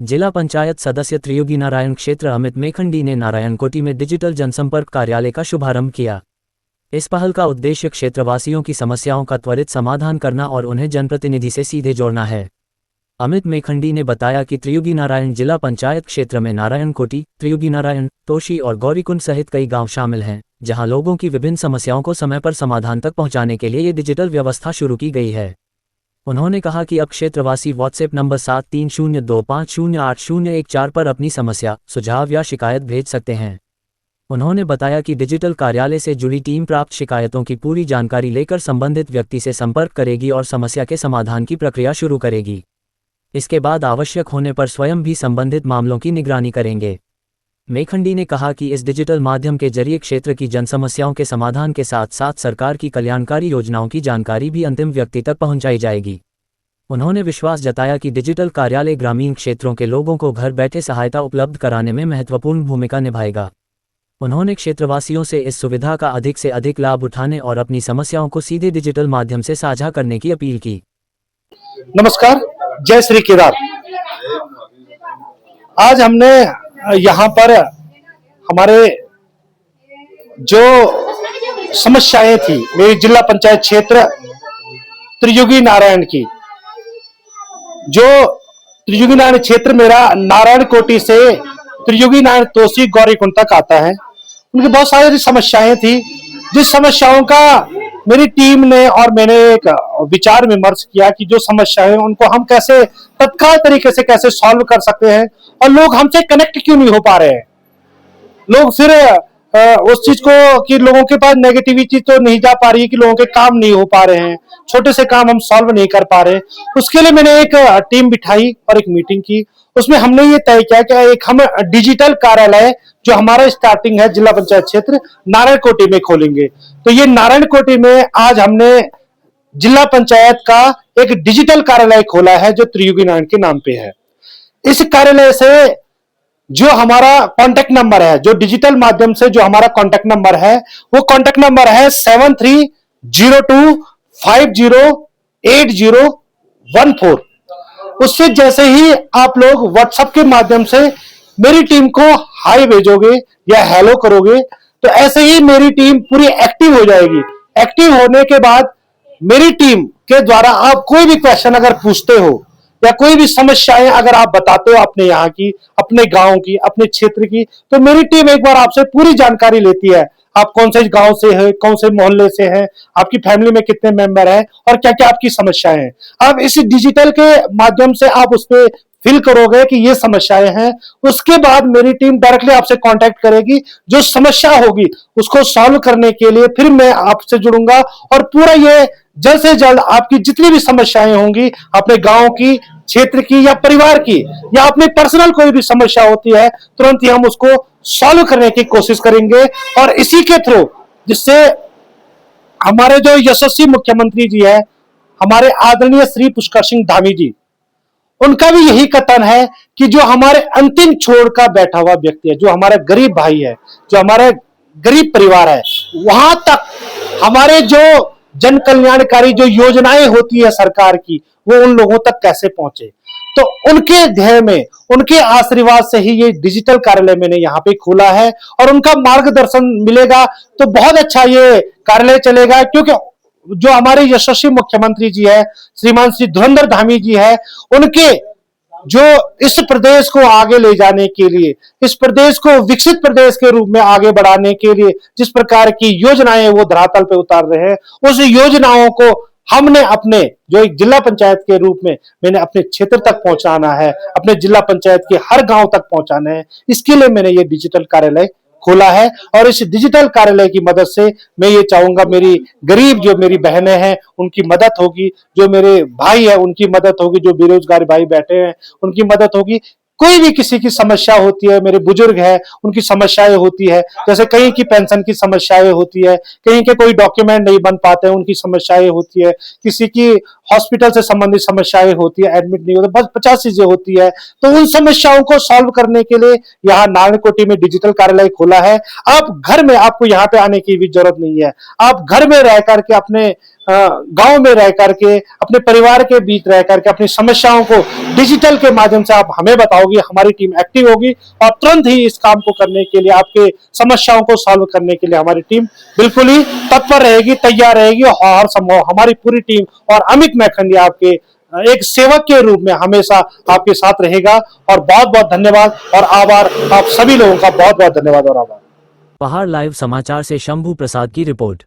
जिला पंचायत सदस्य त्रियोगी नारायण क्षेत्र अमित मेखंडी ने नारायणकोटी में डिजिटल जनसंपर्क कार्यालय का शुभारंभ किया। इस पहल का उद्देश्य क्षेत्रवासियों की समस्याओं का त्वरित समाधान करना और उन्हें जनप्रतिनिधि से सीधे जोड़ना है। अमित मेखंडी ने बताया कि त्रियोगी नारायण जिला पंचायत क्षेत्र में नारायणकोटी, त्रियोगी नारायण, तोशी और गौरीकुंड सहित कई गांव शामिल हैं, जहां लोगों की विभिन्न समस्याओं को समय पर समाधान तक पहुंचाने के लिए ये डिजिटल व्यवस्था शुरू की गई है। उन्होंने कहा कि अब क्षेत्रवासी व्हाट्सएप नंबर 7302508014 पर अपनी समस्या, सुझाव या शिकायत भेज सकते हैं। उन्होंने बताया कि डिजिटल कार्यालय से जुड़ी टीम प्राप्त शिकायतों की पूरी जानकारी लेकर संबंधित व्यक्ति से संपर्क करेगी और समस्या के समाधान की प्रक्रिया शुरू करेगी। इसके बाद आवश्यक होने पर स्वयं भी संबंधित मामलों की निगरानी करेंगे। मेखंडी ने कहा कि इस डिजिटल माध्यम के जरिए क्षेत्र की जनसमस्याओं के समाधान के साथ साथ सरकार की कल्याणकारी योजनाओं की जानकारी भी अंतिम व्यक्ति तक पहुंचाई जाएगी। उन्होंने विश्वास जताया कि डिजिटल कार्यालय ग्रामीण क्षेत्रों के लोगों को घर बैठे सहायता उपलब्ध कराने में महत्वपूर्ण भूमिका निभाएगा। उन्होंने क्षेत्रवासियों से इस सुविधा का अधिक से अधिक लाभ उठाने और अपनी समस्याओं को सीधे डिजिटल माध्यम से साझा करने की अपील की। नमस्कार, जय श्री केदार। आज हमने यहाँ पर हमारे जो समस्याएं थी मेरी जिला पंचायत क्षेत्र त्रियोगी नारायण की, जो त्रियोगी नारायण क्षेत्र मेरा नारायणकोटी से त्रियोगी नारायण तोसी गौरीकुंड तक आता है। उनकी बहुत सारी समस्याएं थी, जिस समस्याओं का मेरी टीम ने और मैंने एक विचार विमर्श किया कि जो समस्या है उनको हम कैसे तत्काल तरीके से कैसे सॉल्व कर सकते हैं और लोग हमसे कनेक्ट क्यों नहीं हो पा रहे हैं। लोग फिर उस चीज को कि लोगों के पास नेगेटिविटी तो नहीं जा पा रही है कि लोगों के काम नहीं हो पा रहे हैं, छोटे से काम हम सॉल्व नहीं कर पा रहे। उसके लिए मैंने एक टीम बिठाई और एक मीटिंग की। उसमें हमने ये तय किया कि एक हम डिजिटल कार्यालय जो हमारा स्टार्टिंग है जिला पंचायत क्षेत्र नारायणकोटी में खोलेंगे। तो ये नारायणकोटी में आज हमने जिला पंचायत का एक डिजिटल कार्यालय खोला है जो त्रियोगी नारायण के नाम पे है। इस कार्यालय से जो हमारा कांटेक्ट नंबर है, जो डिजिटल माध्यम से जो हमारा कांटेक्ट नंबर है, वो कांटेक्ट नंबर है 7302508014। उससे जैसे ही आप लोग व्हाट्सएप के माध्यम से मेरी टीम को हाई भेजोगे या हेलो करोगे, तो ऐसे ही मेरी टीम पूरी एक्टिव हो जाएगी। एक्टिव होने के बाद मेरी टीम के द्वारा आप कोई भी क्वेश्चन अगर पूछते हो या कोई भी समस्याएं अगर आप बताते हो अपने यहाँ की, अपने गांव की, अपने क्षेत्र की, तो मेरी टीम एक बार आपसे पूरी जानकारी लेती है। आप कौन से गांव से हैं, कौन से मोहल्ले से हैं, आपकी फैमिली में कितने मेंबर हैं और क्या क्या आपकी समस्याएं हैं। अब इस डिजिटल के माध्यम से आप उस पर फील करोगे कि ये समस्याएं हैं। उसके बाद मेरी टीम डायरेक्टली आपसे कांटेक्ट करेगी। जो समस्या होगी उसको सॉल्व करने के लिए फिर मैं आपसे जुड़ूंगा और पूरा ये जल्द से जल्द आपकी जितनी भी समस्याएं होंगी, अपने गांव की, क्षेत्र की या परिवार की या अपने पर्सनल कोई भी समस्या होती है, तुरंत ही हम उसको सॉल्व करने की कोशिश करेंगे। और इसी के थ्रू जिससे हमारे जो यशस्वी मुख्यमंत्री जी है, हमारे आदरणीय श्री पुष्कर सिंह धामी जी, उनका भी यही कथन है कि जो हमारे अंतिम छोर का बैठा हुआ व्यक्ति है, जो हमारा गरीब भाई है, जो हमारे गरीब परिवार है, वहां तक हमारे जो जन कल्याणकारी जो योजनाएं होती है सरकार की, वो उन लोगों तक कैसे पहुंचे। तो उनके ध्येय में, उनके आशीर्वाद से ही ये डिजिटल कार्यालय मैंने यहाँ पे खोला है और उनका मार्गदर्शन मिलेगा तो बहुत अच्छा ये कार्यालय चलेगा। क्योंकि जो हमारे यशस्वी मुख्यमंत्री जी है, श्रीमान श्री धुरंधर धामी जी है, उनके जो इस प्रदेश को आगे ले जाने के लिए, इस प्रदेश को विकसित प्रदेश के रूप में आगे बढ़ाने के लिए जिस प्रकार की योजनाएं वो धरातल पे उतार रहे हैं, उस योजनाओं को हमने अपने जो एक जिला पंचायत के रूप में मैंने अपने क्षेत्र तक पहुंचाना है, अपने जिला पंचायत के हर गांव तक पहुंचाना है। इसके लिए मैंने ये डिजिटल कार्यालय खोला है और इस डिजिटल कार्यालय की मदद से मैं ये चाहूंगा मेरी गरीब जो मेरी बहनें हैं उनकी मदद होगी, जो मेरे भाई है उनकी मदद होगी, जो बेरोजगार भाई बैठे हैं उनकी मदद होगी। कोई भी किसी की समस्या होती है, मेरे बुजुर्ग है उनकी समस्याएं होती है, जैसे कहीं की पेंशन की समस्याएं होती है, कहीं के कोई डॉक्यूमेंट नहीं बन पाते हैं उनकी समस्याएं होती है, किसी की हॉस्पिटल से संबंधित समस्याएं होती है, एडमिट नहीं होता, बस 50 चीजें होती है। तो उन समस्याओं को सॉल्व करने के लिए यहाँ नारायणकोटी में डिजिटल कार्यालय खोला है। आप घर में, आपको यहाँ पे आने की भी जरूरत नहीं है, आप घर में रह करके अपने गांव में रह करके अपने परिवार के बीच रह करके अपनी समस्याओं को डिजिटल के माध्यम से आप हमें बताओगे, हमारी टीम एक्टिव होगी और तुरंत ही इस काम को करने के लिए, आपके समस्याओं को सॉल्व करने के लिए हमारी टीम बिल्कुल ही तत्पर रहेगी, तैयार रहेगी और संभव हमारी पूरी टीम और अमित मैखंडी आपके एक सेवक के रूप में हमेशा आपके साथ रहेगा। और बहुत बहुत धन्यवाद और आभार, आप सभी लोगों का बहुत बहुत धन्यवाद और आभार। पहाड़ लाइव समाचार से शंभू प्रसाद की रिपोर्ट।